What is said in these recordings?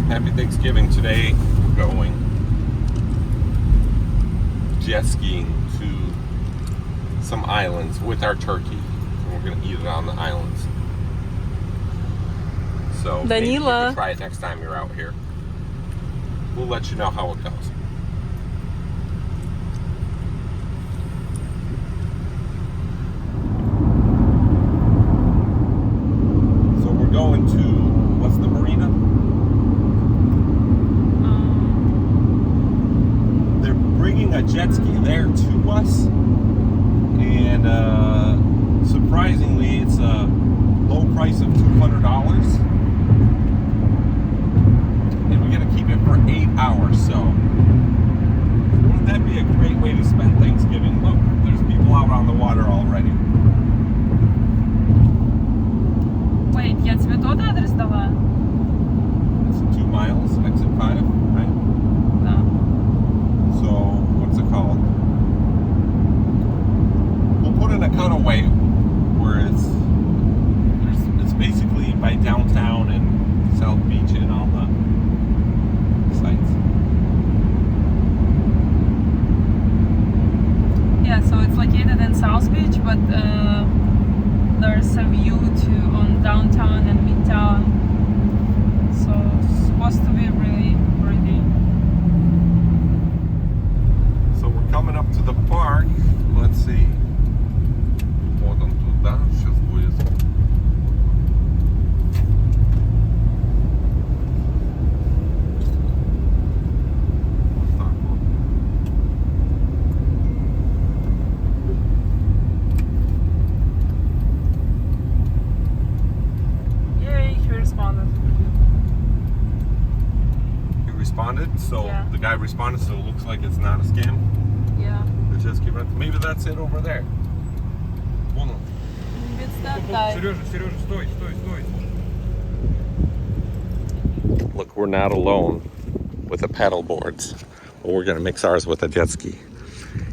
Happy Thanksgiving. Today we're going jet skiing to some islands with our turkey. And we're going to eat it on the islands. So maybe you can try it next time you're out here. We'll let you know how it goes. So we're going to, what's the marina? They're bringing a jet ski there to us, and surprisingly it's a low price of $200. Keep it for 8 hours, so wouldn't that be a great way to spend Thanksgiving? Look, there's people out on the water already. Wait, я тебе тот адрес дала? It's 2 miles, exit 5, right? Да. So, what's it called? We'll put in a cutaway where it's basically by downtown and South Beach and all the sites. Yeah, so it's located in South Beach, but there's a view on downtown and midtown. So it's supposed to be really pretty. So we're coming up to the park. Let's see. Вот он туда. Сейчас будет. So yeah. The guy responded, so it looks like it's not a scam. Yeah. The jet ski rental. Maybe that's it over there. Maybe it's that guy. Сережа, стой. Look, we're not alone with the paddle boards. But we're gonna mix ours with a jet ski.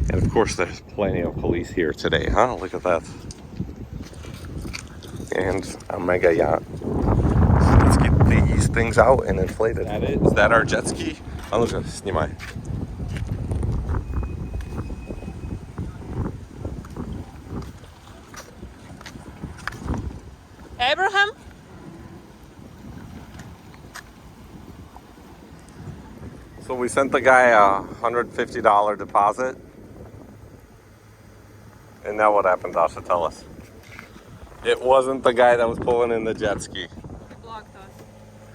And of course there's plenty of police here today, huh? Look at that. And a mega yacht. So let's get these things out and inflate it. Is that our jet ski? А ну-ка, снимай. Abraham? So we sent the guy a $150 deposit. And now what happened, Dasha? Tell us. It wasn't the guy that was pulling in the jet ski. He blocked us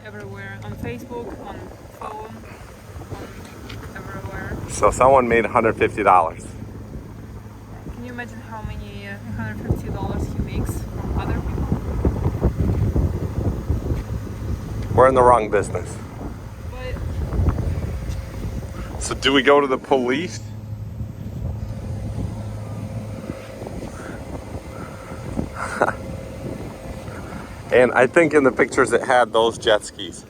everywhere. On Facebook, on phone, everywhere. So someone made $150. Can you imagine how many $150 he makes from other people? We're in the wrong business. But So do we go to the police? And I think in the pictures it had those jet skis.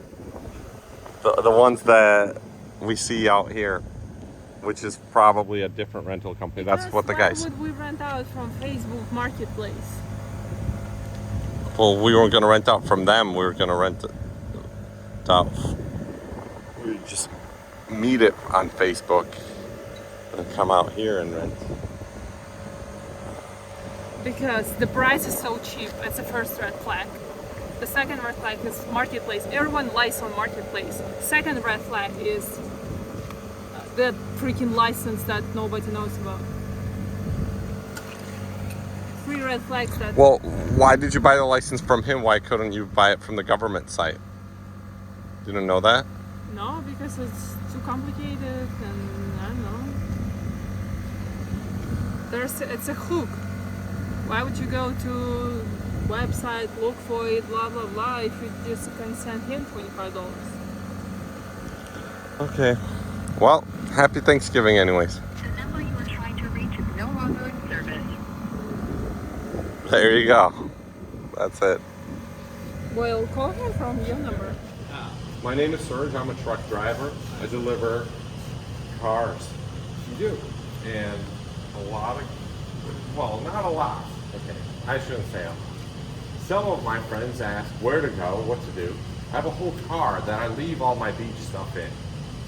The ones that we see out here, which is probably a different rental company. That's what the guys. Why would we rent out from Facebook Marketplace? Well, we weren't going to rent out from them. We were going to rent it out. We would just meet it on Facebook and come out here and rent. Because the price is so cheap. It's the first red flag. The second red flag is Marketplace. Everyone lies on Marketplace. Second red flag is that freaking license that nobody knows about. 3 red flags that... Well, why did you buy the license from him? Why couldn't you buy it from the government site? Didn't know that? No, because it's too complicated and I don't know. It's a hook. Why would you go to website, look for it, blah blah blah, if you just can send him $25? Okay. Well, happy Thanksgiving anyways. The number you are trying to reach is no longer in service. There you go. That's it. Well, call him from your number. My name is Serge. I'm a truck driver. I deliver cars. You do? And a lot of, well, not a lot. Okay, I shouldn't say a lot. Some of my friends ask where to go, what to do. I have a whole car that I leave all my beach stuff in.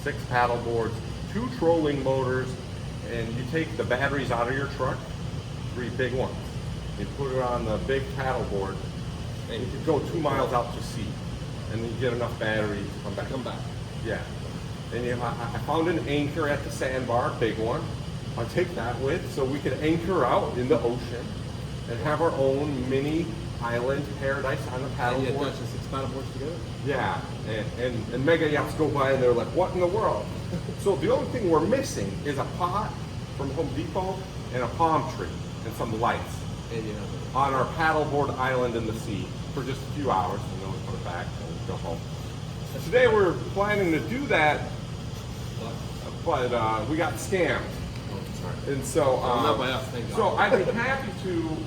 6 paddle boards, 2 trolling motors, and you take the batteries out of your truck, 3 big ones. You put it on the big paddle board, and you can go 2 miles out to sea, and then you get enough battery to come back. Yeah. And I found an anchor at the sandbar, big one. I'll take that with, so we can anchor out in the ocean and have our own mini island paradise on the paddle board. Attach the 6 paddle boards together? Yeah, and mega yachts go by and they're like, what in the world? So the only thing we're missing is a pot from Home Depot and a palm tree and some lights on our paddleboard island in the sea for just a few hours, and then we put it back and go home. And today we're planning to do that, but we got scammed. And so, not by us, thank God. so I'd be happy to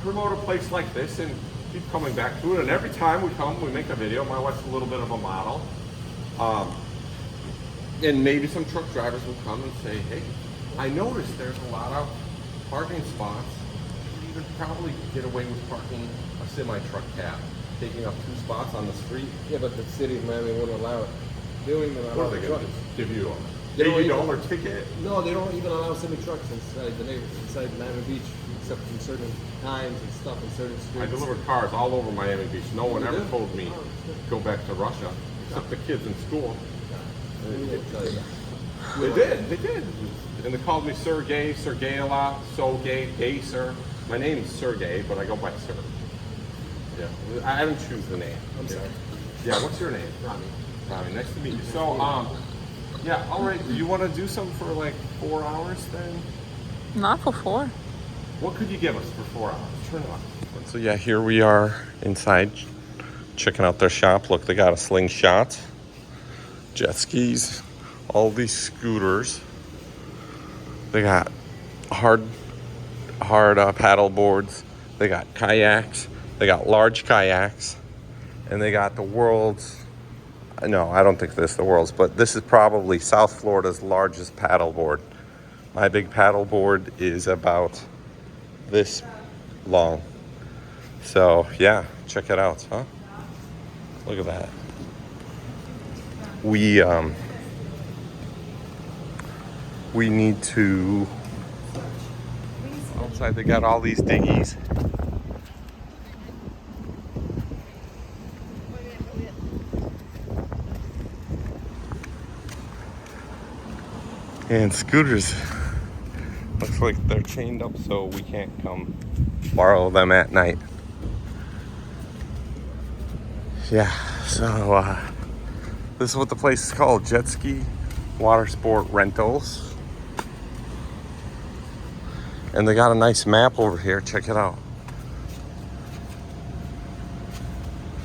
promote a place like this and keep coming back to it. And every time we come, we make a video. My wife's a little bit of a model. And maybe some truck drivers will come and say, hey, I noticed there's a lot of parking spots. You could probably get away with parking a semi-truck cab, taking up 2 spots on the street. Yeah, but the city of Miami won't allow it. They don't even What allow are they the going trucks. to give you They don't a even- $80 ticket? No, they don't even allow semi-trucks inside the neighborhood, inside Miami Beach, except in certain times and stuff in certain streets. I delivered cars all over Miami Beach. No one You ever did? told me go back to Russia, except the kids in school. They didn't tell you that. They did. And they called me Sergey a lot. Sergey, gay sir. My name's Sergey, but I go by Sir. Yeah, I didn't choose the name. I'm sorry. Yeah, what's your name? Rami. Rami, nice to meet you. So, yeah, all right. You want to do something for like 4 hours then? Not for 4. What could you give us for 4 hours? Turn it on. So yeah, here we are inside, checking out their shop. Look, they got a slingshot, jet skis, all these scooters. They got hard paddle boards. They got kayaks. They got large kayaks, and they got the world's. No, I don't think this is the world's, but this is probably South Florida's largest paddleboard. My big paddleboard is about this long. So yeah, check it out, huh? Look at that. We need to. Outside they got all these dinghies. And scooters. Looks like they're chained up so we can't come borrow them at night. Yeah, so this is what the place is called, Jet Ski Water Sport Rentals. And they got a nice map over here, check it out.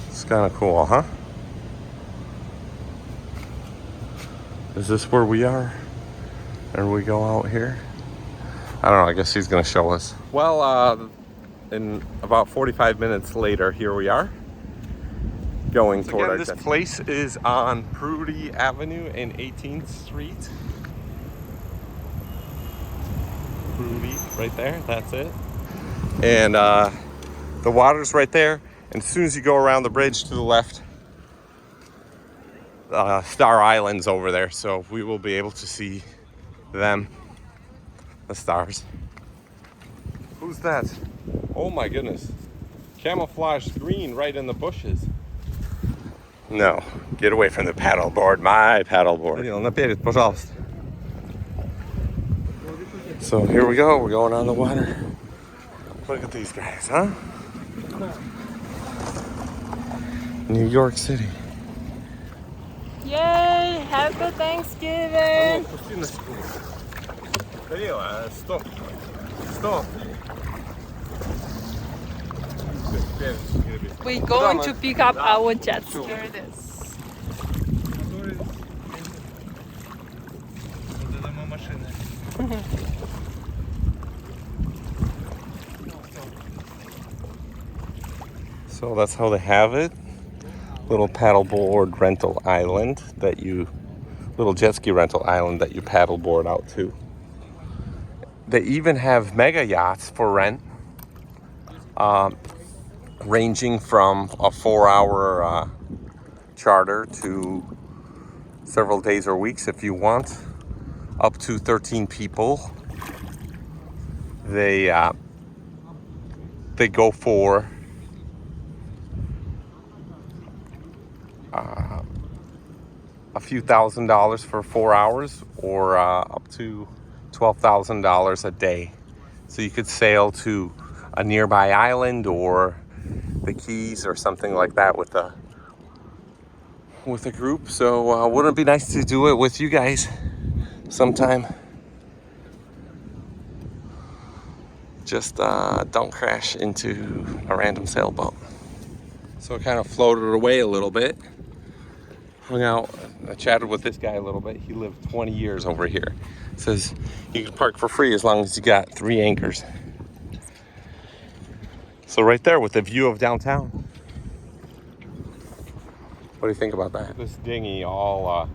It's kind of cool, huh? Is this where we are? And we go out here? I don't know, I guess he's gonna show us. Well, in about 45 minutes later, here we are. Going toward our this place is on Prudy Avenue and 18th Street. Prudy, right there, that's it. And the water's right there. And as soon as you go around the bridge to the left, Star Island's over there. So we will be able to see them, the stars. Who's that? Oh my goodness. Camouflage green right in the bushes. No, get away from the paddleboard, my paddleboard. Наперед, пожалуйста. So here we go, we're going on the water. Look at these guys, huh? New York City. Yay! Happy Thanksgiving! Stop. Stop. We're going to pick up our jet ski. Here it is. So that's how they have it. Little paddleboard rental island little jet ski rental island that you paddleboard out to. They even have mega yachts for rent, ranging from a 4-hour charter to several days or weeks if you want, up to 13 people. They go for a few $1,000s for 4 hours, or up to $12,000 a day. So you could sail to a nearby island or the Keys or something like that with a group. So wouldn't it be nice to do it with you guys sometime? Just don't crash into a random sailboat. So I kind of floated away a little bit. Hung out, I chatted with this guy a little bit. He lived 20 years over here. Says you can park for free as long as you got 3 anchors. So right there with the view of downtown. What do you think about that? This dinghy all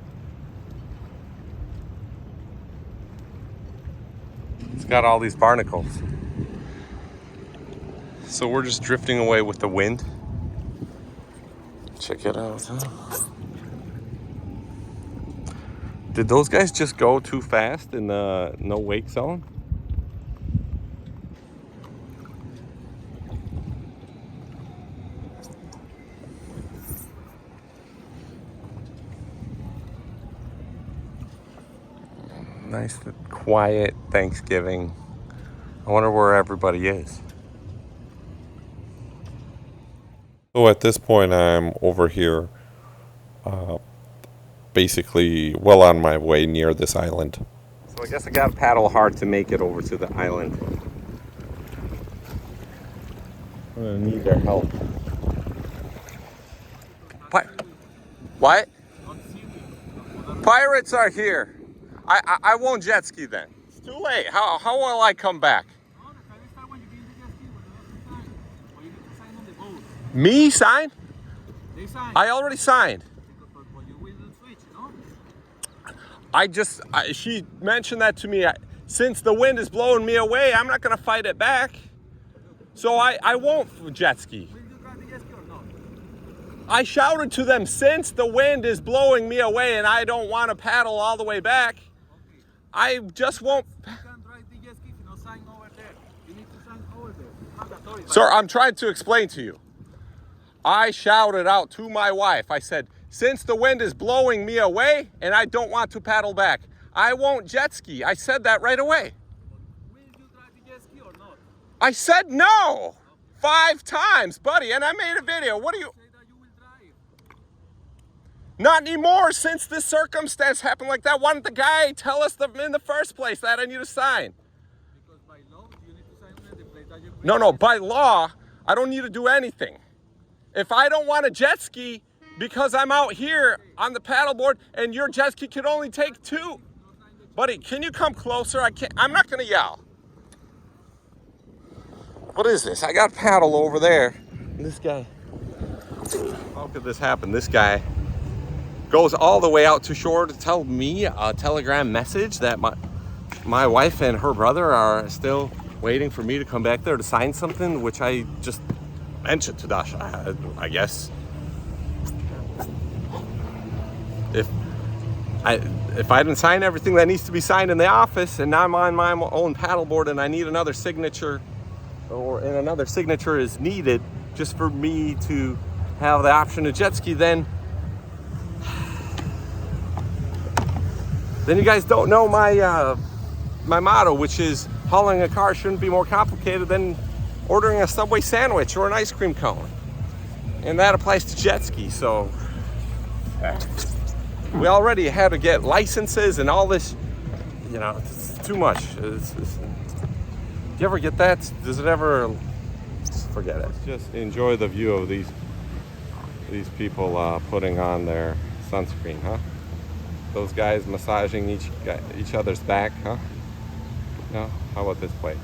it's got all these barnacles. So we're just drifting away with the wind. Check it out, huh? Did those guys just go too fast in the no wake zone? Nice, quiet Thanksgiving. I wonder where everybody is. So at this point, I'm over here, basically well on my way near this island. So I guess I gotta paddle hard to make it over to the island. I'm gonna need their help. What? Pirates are here. I won't jet ski then. It's too late. How will I come back? Me sign? They sign. I already signed. But you will switch, no? She mentioned that to me. Since the wind is blowing me away, I'm not gonna fight it back. So I won't jet ski. Will you drive the jet ski or not? I shouted to them, since the wind is blowing me away and I don't want to paddle all the way back, Okay. I just won't. You can drive the jet ski if you don't sign over there. You need to sign over there. It's mandatory. Sir, I'm trying to explain to you. I shouted out to my wife. I said, since the wind is blowing me away and I don't want to paddle back, I won't jet ski. I said that right away. Will you drive the jet ski or not? I said no 5 times, buddy, and I made a video. What do you... Say that you will drive. Not anymore, since this circumstance happened like that. Why didn't the guy tell us in the first place that I need to sign? Because by law, you need to sign on the place that you No, by law, I don't need to do anything. If I don't want to jet ski because I'm out here on the paddleboard and your jet ski can only take 2. Buddy, can you come closer? I'm not going to yell. What is this? I got paddle over there. This guy. How could this happen? This guy goes all the way out to shore to tell me a telegram message that my wife and her brother are still waiting for me to come back there to sign something, which I just mentioned to Dasha, I guess. If I didn't sign everything that needs to be signed in the office, and now I'm on my own paddleboard and I need another signature, and another signature is needed just for me to have the option to jet ski, then you guys don't know my my motto, which is hauling a car shouldn't be more complicated than ordering a Subway sandwich or an ice cream cone. And that applies to jet ski. So we already had to get licenses and all this, it's too much. Do you ever get that? Does it ever? Forget it. Just enjoy the view of these people putting on their sunscreen, huh? Those guys massaging each other's back, huh? No? How about this place?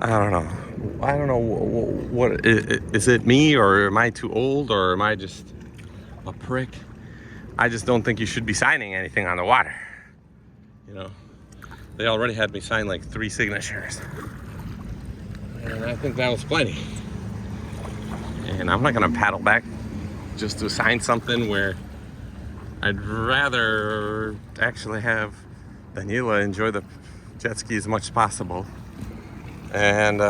I don't know. What is it, me, or am I too old, or am I just a prick? I just don't think you should be signing anything on the water. You know, they already had me sign like 3 signatures. And I think that was plenty. And I'm not gonna paddle back just to sign something where I'd rather actually have Daniela enjoy the jet ski as much as possible. And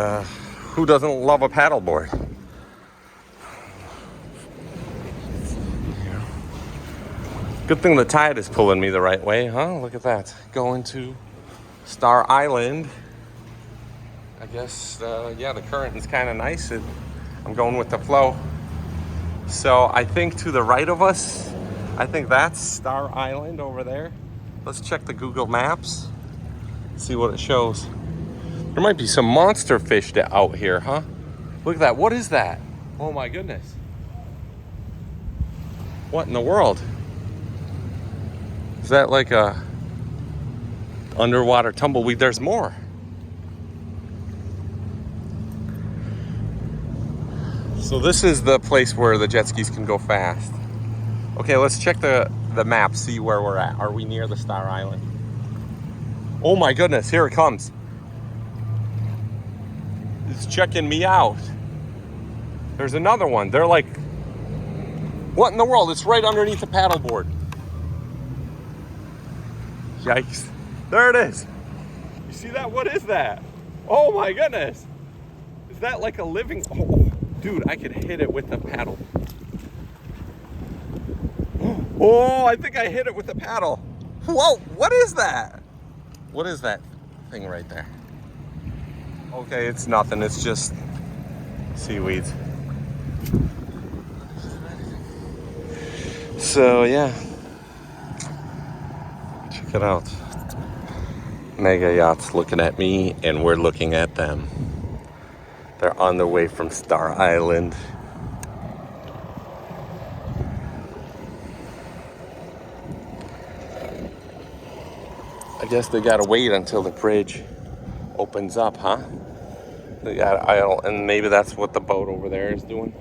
who doesn't love a paddleboard? Good thing the tide is pulling me the right way, huh? Look at that. Going to Star Island. I guess, yeah, the current is kind of nice. I'm going with the flow. So I think to the right of us, I think that's Star Island over there. Let's check the Google Maps, see what it shows. There might be some monster fish out here, huh? Look at that. What is that? Oh my goodness. What in the world? Is that like a underwater tumbleweed? There's more. So this is the place where the jet skis can go fast. Okay, let's check the map, see where we're at. Are we near the Star Island? Oh my goodness, here it comes. It's checking me out. There's another one. They're like, what in the world? It's right underneath the paddleboard. Yikes. There it is. You see that? What is that? Oh my goodness. Is that like a living... Oh, dude, I could hit it with the paddle. Oh, I think I hit it with the paddle. Whoa, what is that? What is that thing right there? Okay, it's nothing. It's just seaweeds. So, yeah. Check it out. Mega yachts looking at me, and we're looking at them. They're on their way from Star Island. I guess they gotta wait until the bridge opens up, huh? They got idle, and maybe that's what the boat over there is doing.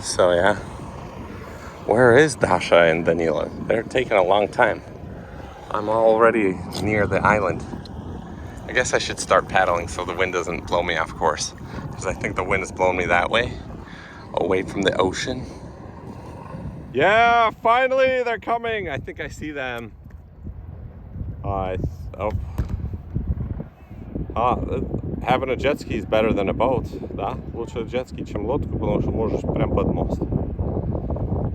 So yeah, where is Dasha and Daniela? They're taking a long time. I'm already near the island. I guess I should start paddling so the wind doesn't blow me off course, because I think the wind is blowing me that way, away from the ocean. Yeah, finally they're coming. I think I see them. Having a jet ski is better than a boat, да? Лучше jet ski, чем лодку, потому что можешь прям под мост.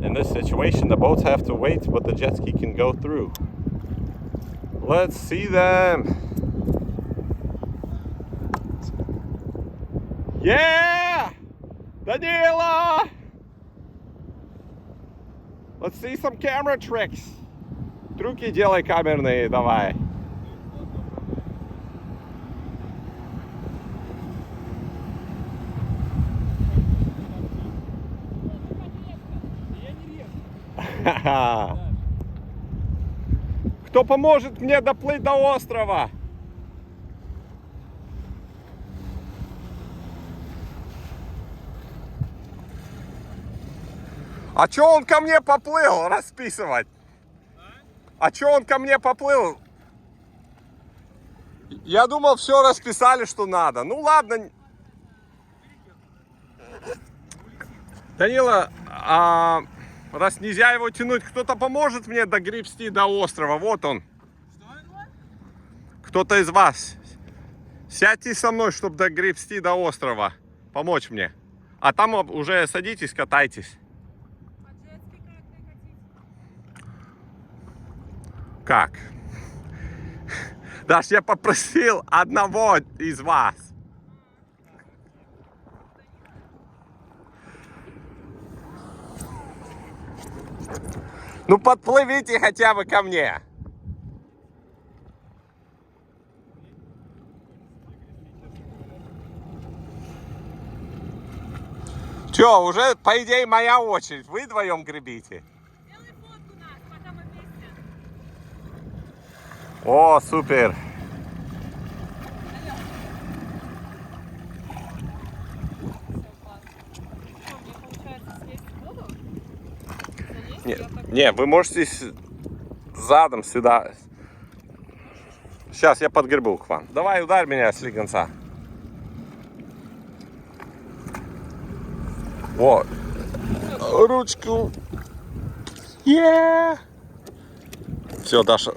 In this situation, the boats have to wait, but the jet ski can go through. Let's see them. Yeah! Daniela! Let's see some camera tricks. Трюки делай камерные, давай. Кто поможет мне доплыть до острова? А чё он ко мне поплыл расписывать? А чё он ко мне поплыл? Я думал, все расписали, что надо. Ну ладно. Данила, раз нельзя его тянуть, кто-то поможет мне догребсти до острова. Вот он. Кто-то из вас. Сядьте со мной, чтобы догребсти до острова. Помочь мне. А там уже садитесь, катайтесь. Как? Даш, я попросил одного из вас. Ну подплывите хотя бы ко мне. Чё, уже по идее моя очередь. Вы вдвоем гребите. О, супер. Не, вы можете задом сюда. Сейчас я подгребу к вам. Давай, ударь меня с легонца. Вот. Ручку. Все, Даша.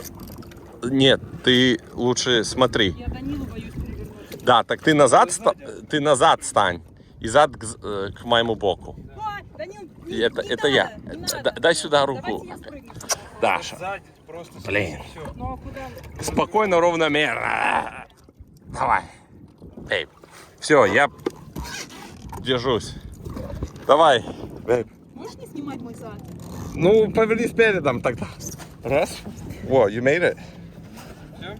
Нет, ты лучше смотри. Я Данилу боюсь перевернуть. Да, так ты назад стань. И зад к моему боку. Ой, Данил, Это я. Дай сюда руку. Даша. Сзади просто Блин. все. Ну а куда? Спокойно, ровномерно. Давай. Эй. Все, я держусь. Давай. Бэйб. Можешь не снимать мой зад? Ну, повернись передом тогда. Раз. Whoa, you made it. Все?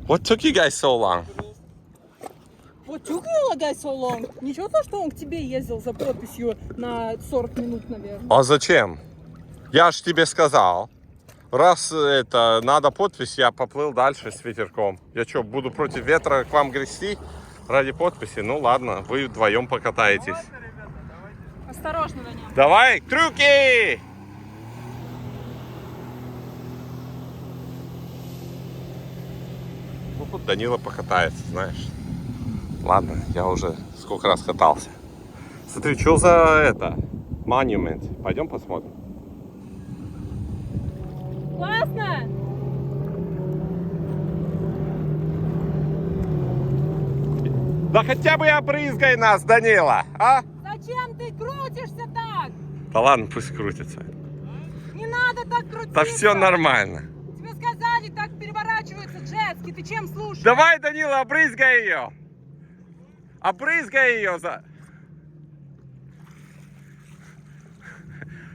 What took you guys so long? Вот you лагай so long. Ничего то, что он к тебе ездил за подписью на 40 минут, наверное. А зачем? Я ж тебе сказал. Раз это надо подпись, я поплыл дальше с ветерком. Я что, буду против ветра к вам грести ради подписи? Ну ладно, вы вдвоем покатаетесь. Осторожно, Данил. Давай, трюки! Ну вот Данила покатается, знаешь. Ладно, я уже сколько раз катался. Смотри, что за это? Монумент. Пойдем посмотрим. Классно! Да хотя бы обрызгай нас, Данила, а? Зачем ты крутишься так? Да ладно, пусть крутится. Не надо так крутиться. Да все нормально. Тебе сказали, так переворачиваются джетски. Ты чем слушаешь? Давай, Данила, обрызгай ее. Обрызгай ее за...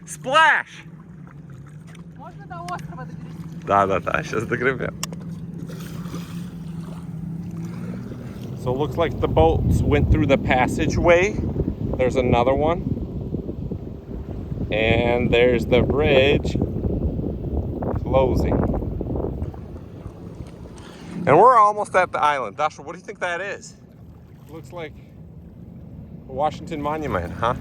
Сплэш! Можно до острова догрести? Да, сейчас догребем. So it looks like the boats went through the passageway. There's another one. And there's the bridge closing. And we're almost at the island. Dasha, what do you think that is? Looks like a Washington Monument, huh?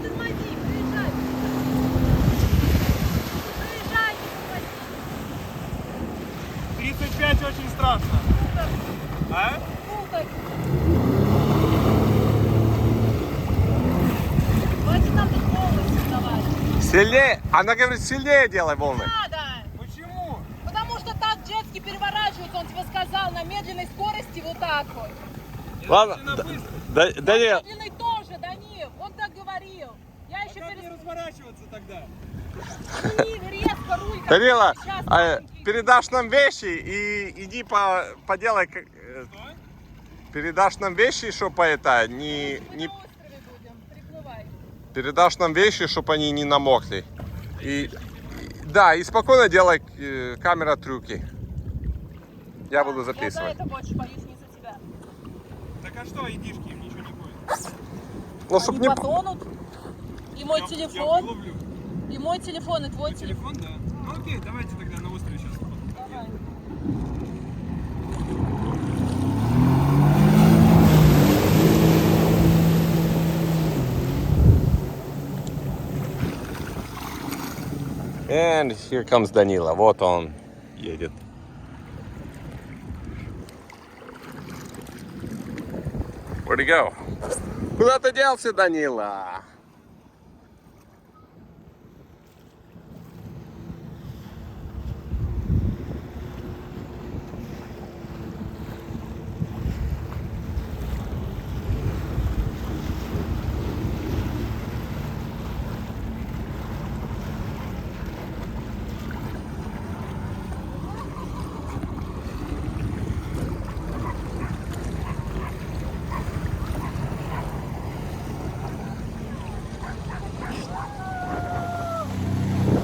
Тормози, приезжай. Приезжай, тормози. 35 очень страшно. А? Супер. Хватит нам тут волны создавать. Сильнее! Она говорит, сильнее делай волны. Надо. Почему? Потому что так джетски переворачивается, он тебе сказал, на медленной скорости вот так вот. Ладно, Да, Данил, Медленной тоже, Данил, он так говорил. Я еще как не разворачиваться тогда? резко руль. как Данила, сейчас маленький. передашь нам вещи и иди поделай. Передашь нам вещи, чтобы это не Мы на острове будем, приплывай. передашь нам вещи, чтобы они не намокли. Да, и спокойно делай камера трюки. Я буду Я за записывать. это больше боюсь, не за тебя. Так а что, идишки, им ничего не будет. Ну, чтоб Они не... потонут. И мой Я телефон, выловлю. и мой телефон, и твой телефон. Телефон, да. Ну окей, давайте тогда на острове сейчас. Давай. And here comes Danila. Вот он едет. Where'd he go? Куда ты делся, Данила?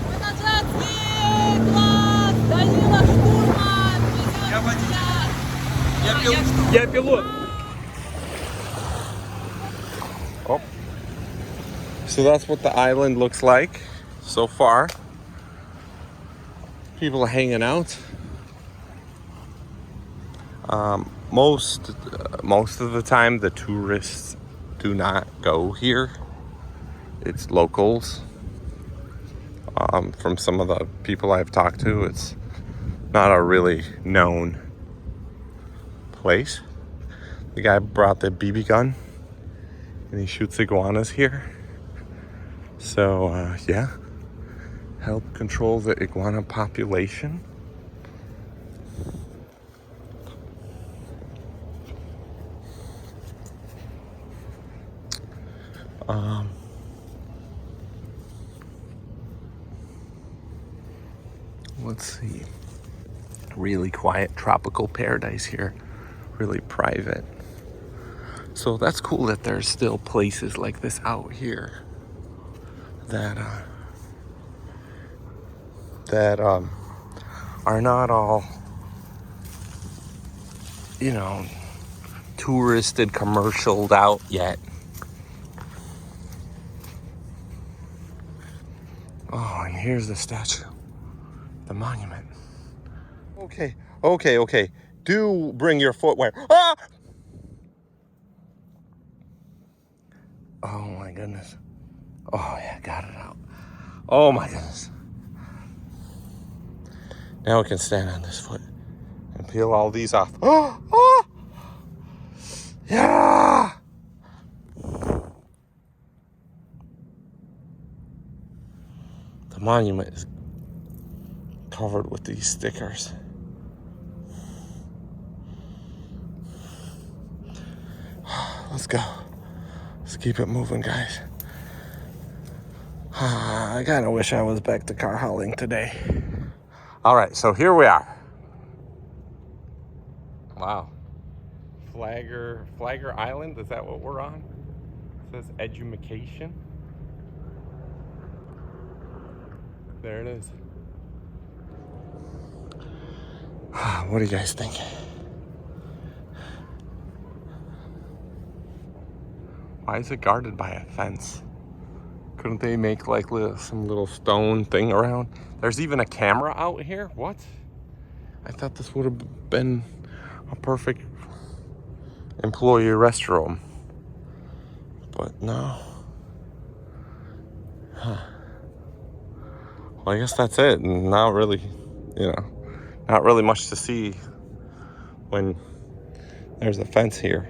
Мы на джетски! Класс! Данила штурман! Я водитель. Я Я пилот. Oh. So that's what the island looks like so far. People hanging out. Most of the time, the tourists do not go here. It's locals. From some of the people I've talked to, it's not a really known place. The guy brought the BB gun and he shoots iguanas here. So, yeah, help control the iguana population. Let's see. Really quiet tropical paradise here. Really private. So that's cool that there's still places like this out here that are not all, you know, touristed, commercialed out yet. Oh, and here's the statue, the monument. Okay. Do bring your footwear. Ah! Oh my goodness. Oh yeah, got it out. Oh my goodness. Now we can stand on this foot and peel all these off. Oh! Yeah! The monument is covered with these stickers. Let's go. Let's keep it moving, guys. I kind of wish I was back to car hauling today. All right, so here we are. Wow. Flagler Island, is that what we're on? It says education. There it is. What do you guys think? Why is it guarded by a fence? Couldn't they make like some little stone thing around? There's even a camera out here? What? I thought this would have been a perfect employee restroom. But no. Huh. Well, I guess that's it. Not really, not really much to see when there's a fence here.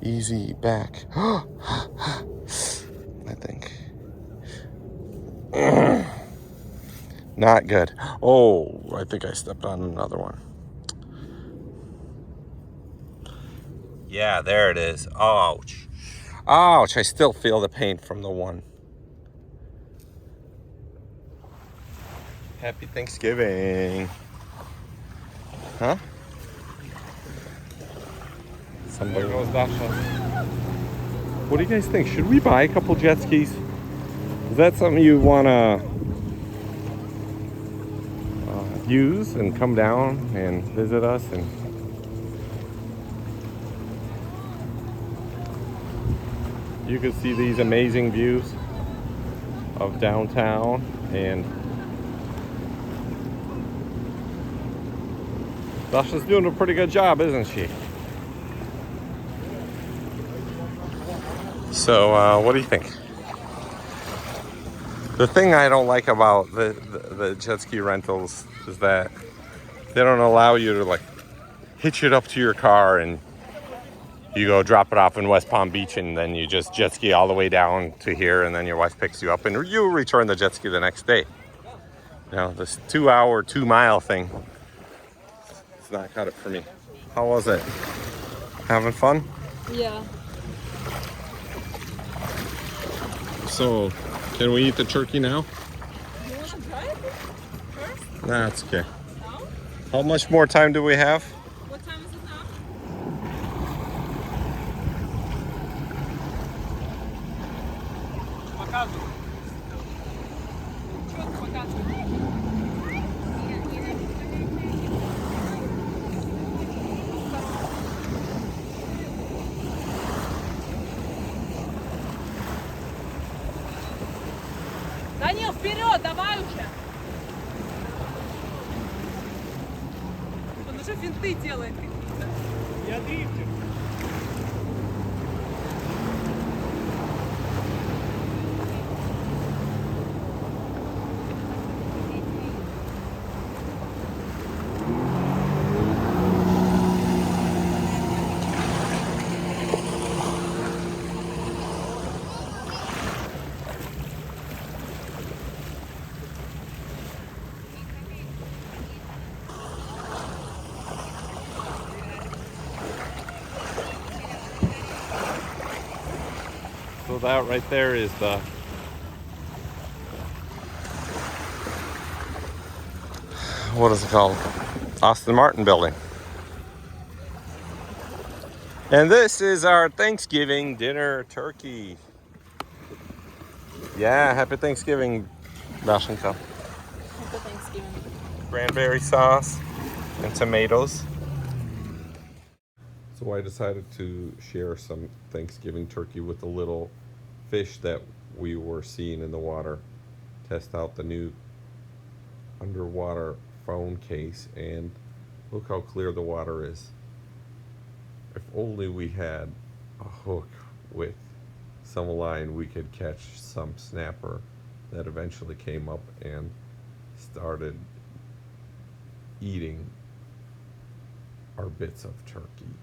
Easy back. I think. Not good. Oh, I think I stepped on another one. Yeah, there it is. Ouch. Ouch, I still feel the pain from the one. Happy Thanksgiving. Huh? Somebody goes Dasha. What do you guys think? Should we buy a couple jet skis? Is that something you want to use and come down and visit us? And you can see these amazing views of downtown, and Dasha's doing a pretty good job, isn't she? So, what do you think? The thing I don't like about the jet ski rentals is that they don't allow you to like hitch it up to your car and you go drop it off in West Palm Beach and then you just jet ski all the way down to here and then your wife picks you up and you return the jet ski the next day. You know, this 2-hour, 2-mile thing, it's not cut it for me. How was it? Having fun? Yeah. So, can we eat the turkey now? You want to try it first? Nah, it's okay. No? How much more time do we have? What time is it now? Данил, вперед, давай уже! Он уже финты делает какие-то. Я дрифтер. So that right there is the what is it called? Aston Martin building. And this is our Thanksgiving dinner turkey. Yeah, happy Thanksgiving, Washington. Happy Thanksgiving. Cranberry sauce and tomatoes. So I decided to share some Thanksgiving turkey with the little fish that we were seeing in the water. Test out the new underwater phone case, and look how clear the water is. If only we had a hook with some line, we could catch some snapper that eventually came up and started eating our bits of turkey.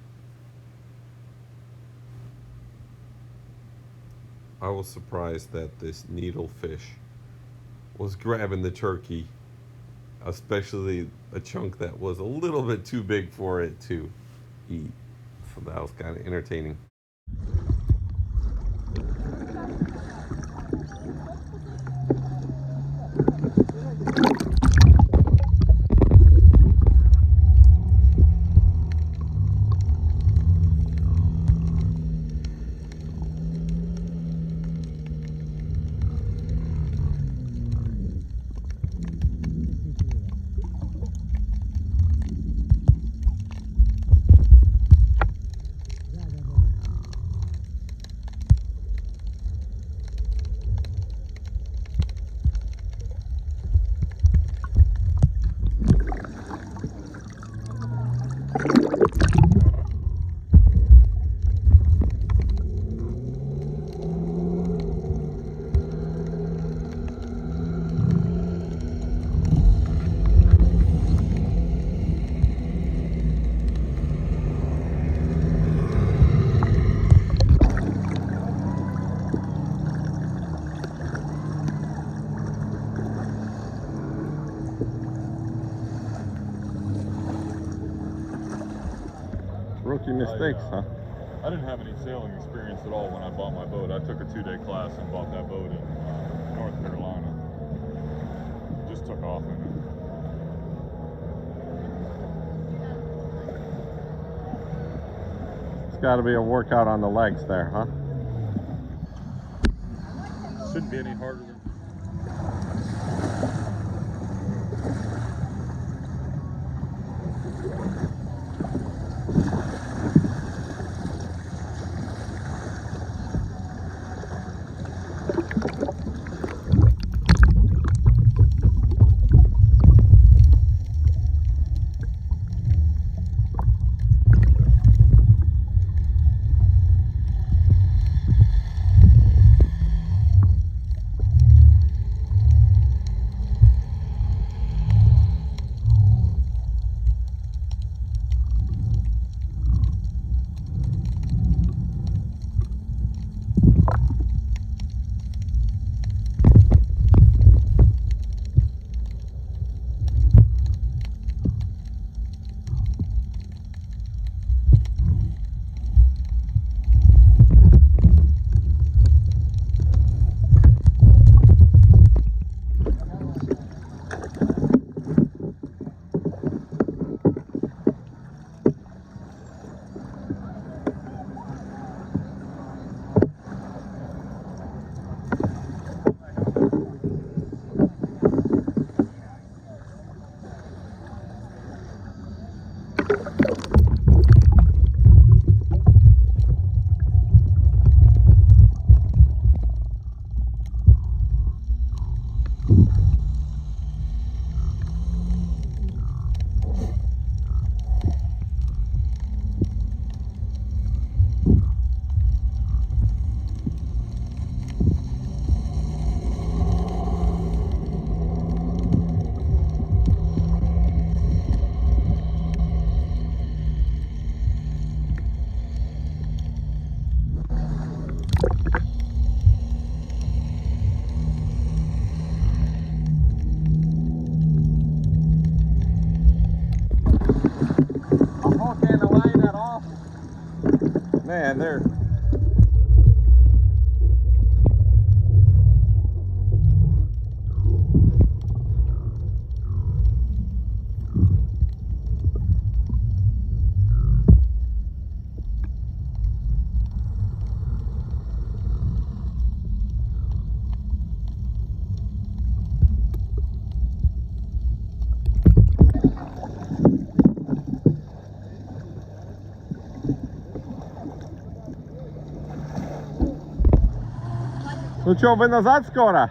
I was surprised that this needlefish was grabbing the turkey, especially a chunk that was a little bit too big for it to eat. So that was kind of entertaining. Rookie mistakes, huh? I didn't have any sailing experience at all when I bought my boat. I took a 2-day class and bought that boat in North Carolina. Just took off in it. It's got to be a workout on the legs there, huh? Shouldn't be any harder than Man, they're... Ну что, вы назад скоро?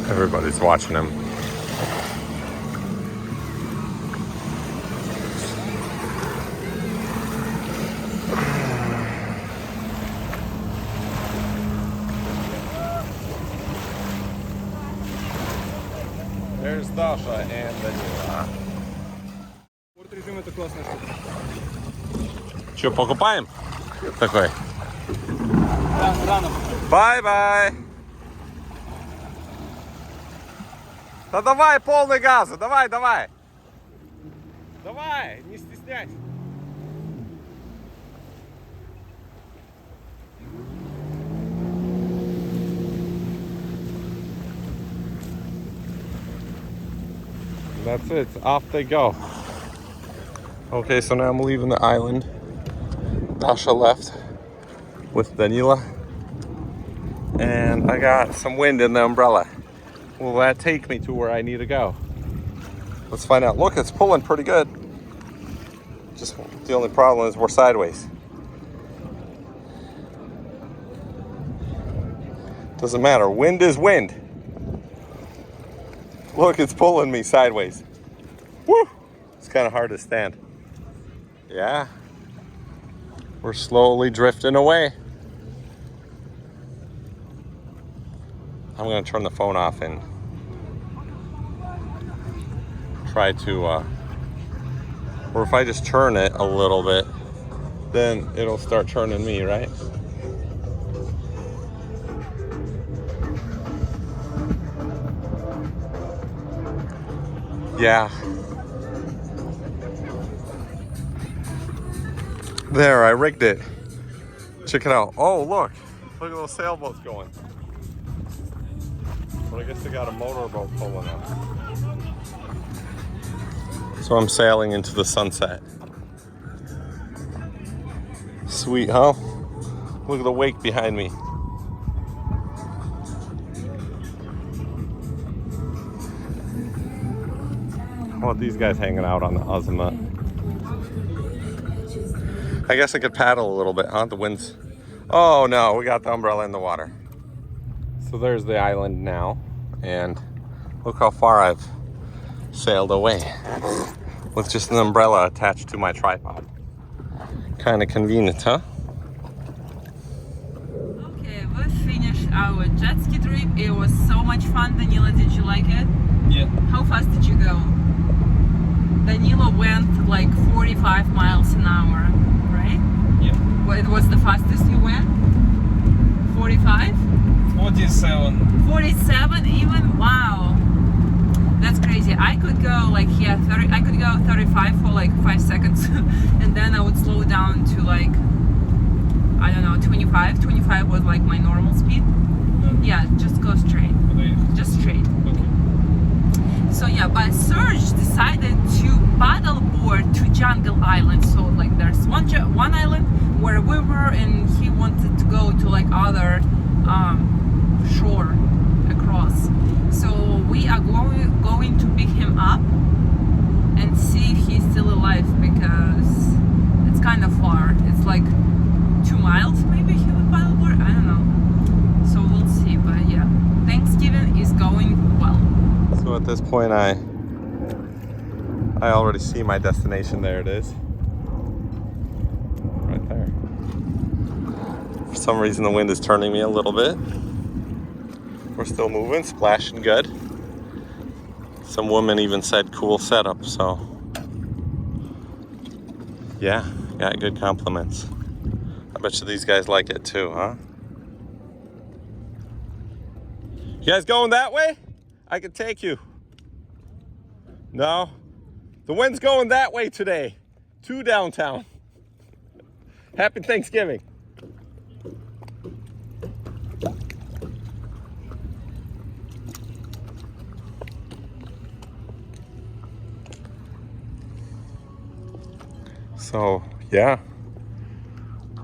Everybody's watching him. There's Dasha and Danila. Спорт-режим это классная штука. Что, покупаем? Такой. Рано. Бай-бай. Да давай, полный газу, давай, давай. Давай, не стесняйся. That's it, off they go. Okay, so now I'm leaving the island. Dasha left with Danila. And I got some wind in the umbrella. will that take me to where I need to go? Let's find out. Look, it's pulling pretty good. Just the only problem is we're sideways. Doesn't matter. Wind is wind. Look, it's pulling me sideways. Woo! It's kind of hard to stand. Yeah. We're slowly drifting away. I'm going to turn the phone off and try to, or if I just turn it a little bit, then it'll start turning me, right? Yeah. There, I rigged it. Check it out. Oh, look. Look at those sailboats going. But I guess they got a motorboat pulling up. So I'm sailing into the sunset. Sweet, huh? Look at the wake behind me. How about these guys hanging out on the Azimut? I guess I could paddle a little bit, huh? The wind's... Oh no, we got the umbrella in the water. So there's the island now. And look how far I've sailed away with just an umbrella attached to my tripod. Kind of convenient, huh? Okay, we finished our jet ski trip. It was so much fun. Danilo, did you like it? Yeah. How fast did you go? Danilo went like 45 miles an hour, right? Yeah. What was the fastest you went? 45? 47. 47 even? Wow. That's crazy. I could go like, yeah, 30, I could go 35 for like 5 seconds and then I would slow down to like, I don't know, 25. 25 was like my normal speed. Yeah, just go straight. Okay. Just straight. Okay. So yeah, but Serge decided to paddleboard to Jungle Island. So like there's one island where we were and he wanted to go to like other shore across. So we are going to pick him up and see if he's still alive because it's kind of far. It's like 2 miles maybe he would paddleboard. I don't know. So we'll see. But yeah, Thanksgiving is going well. So at this point I already see my destination. There it is. Right there. For some reason the wind is turning me a little bit. We're still moving, splashing good. Some woman even said cool setup, so yeah, got good compliments. I bet you these guys like it too, huh? You guys going that way? I can take you. No? The wind's going that way today. To downtown. Happy Thanksgiving. So, yeah.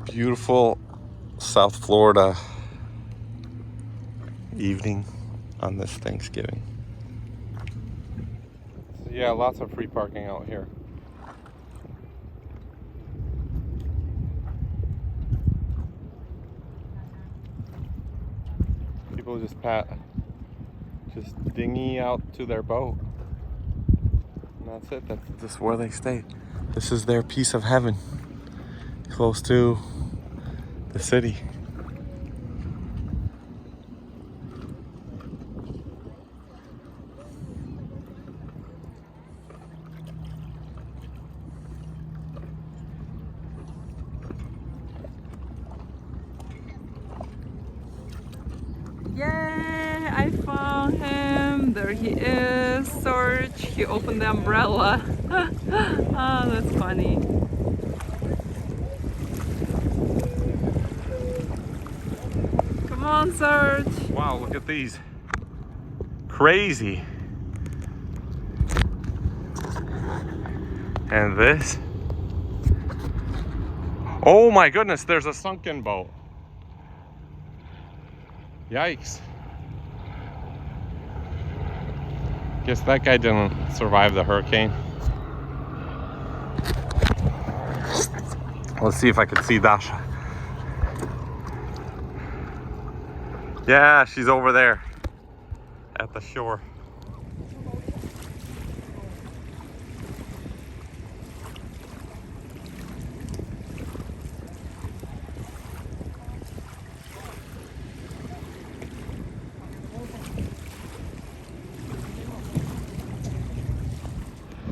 Beautiful South Florida evening on this Thanksgiving. So yeah, lots of free parking out here. People just dinghy out to their boat. And that's it. That's just where they stay. This is their piece of heaven. Close to the city. Yay! I found him. There he is. Serge. He opened the umbrella. Oh, that's funny. Come on, Serge. Wow, look at these. Crazy. And this. Oh my goodness, there's a sunken boat. Yikes. Guess that guy didn't survive the hurricane. Let's see if I can see Dasha. Yeah, she's over there at the shore.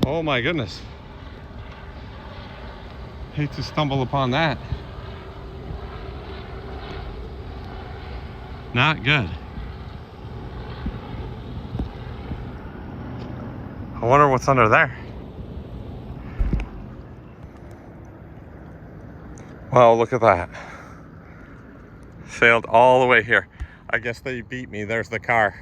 Oh my goodness. Hate to stumble upon that. Not good. I wonder what's under there. Wow, look at that. Sailed all the way here. I guess they beat me. There's the car.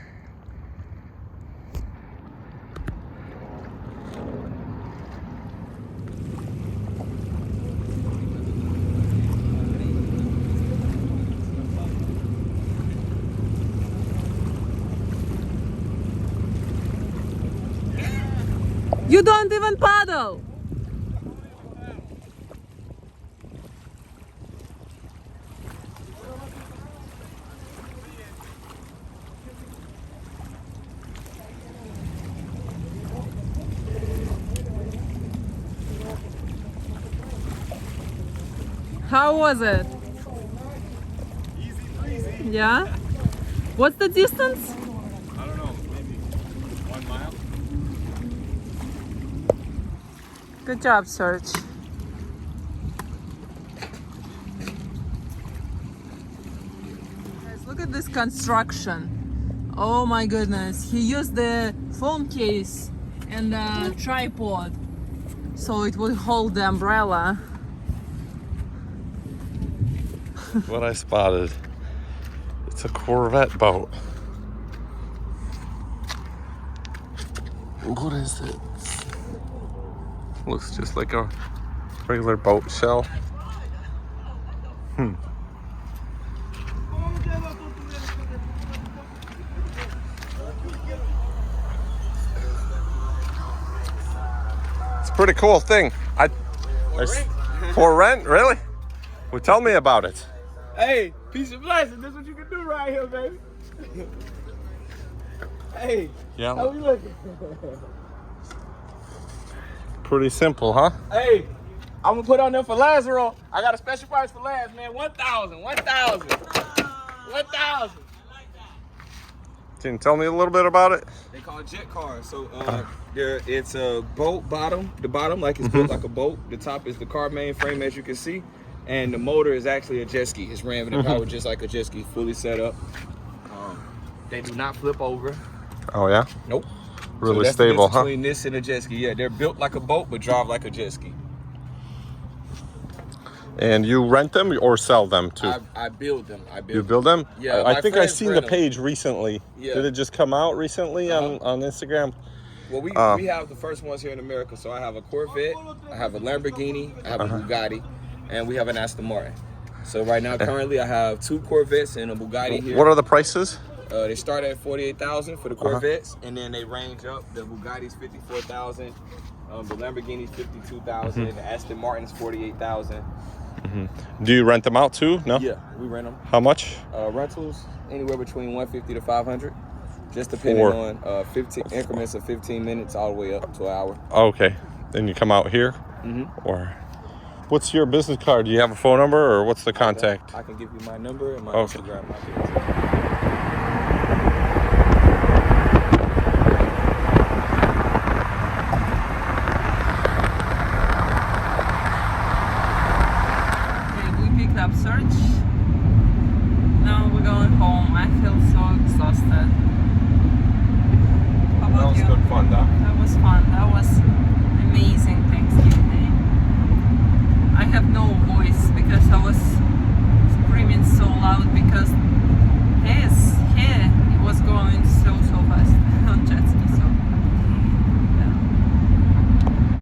You don't even paddle! How was it? Easy breezy. Yeah? What's the distance? I don't know, maybe 1 mile. Good job, Serge. Guys, look at this construction. Oh my goodness. He used the phone case and the tripod so it would hold the umbrella. What I spotted. It's a Corvette boat. What is it? Looks just like a regular boat shell. It's a pretty cool thing. For rent, really? Well, tell me about it. Hey, peace and blessing. This is what you can do right here, baby. Hey, Yeah. how we looking? Pretty simple, huh? Hey, I'm gonna put on there for Lazaro. I got a special price for Laz, man. 1,000, 1,000, 1,000. Can you tell me a little bit about it? They call it jet cars. So it's a boat bottom. The bottom, like it's built like a boat. The top is the car main frame, as you can see. And the motor is actually a jet ski. It's ramming and powered just like a jet ski, fully set up. They do not flip over. Oh yeah? Nope. Really So that's stable, the difference huh? between this and a jet ski. Yeah, they're built like a boat, but drive like a jet ski. And you rent them or sell them too? I build them. You build them? Yeah, I my think I friends seen the rent 'em. page recently. Yeah. Did it just come out recently on Instagram? Well, we have the first ones here in America. So I have a Corvette, I have a Lamborghini, I have a Bugatti, and we have an Aston Martin. So right now, currently, I have 2 Corvettes and a Bugatti here. What are the prices? They start at $48,000 for the Corvettes, and then they range up. The Bugatti's $54,000, the Lamborghini's $52,000, the Aston Martin's $48,000. Do you rent them out too? No? Yeah, we rent them. How much? Rentals anywhere between $150 to $500, just depending on 15 increments of 15 minutes all the way up to an hour. Okay. Then you come out here? Or what's your business card? Do you have a phone number or what's the contact? I can give you my number and my Okay. Instagram. Okay, we picked up Serge. Now we're going home. I feel so exhausted. How about you? fun, though. That was fun.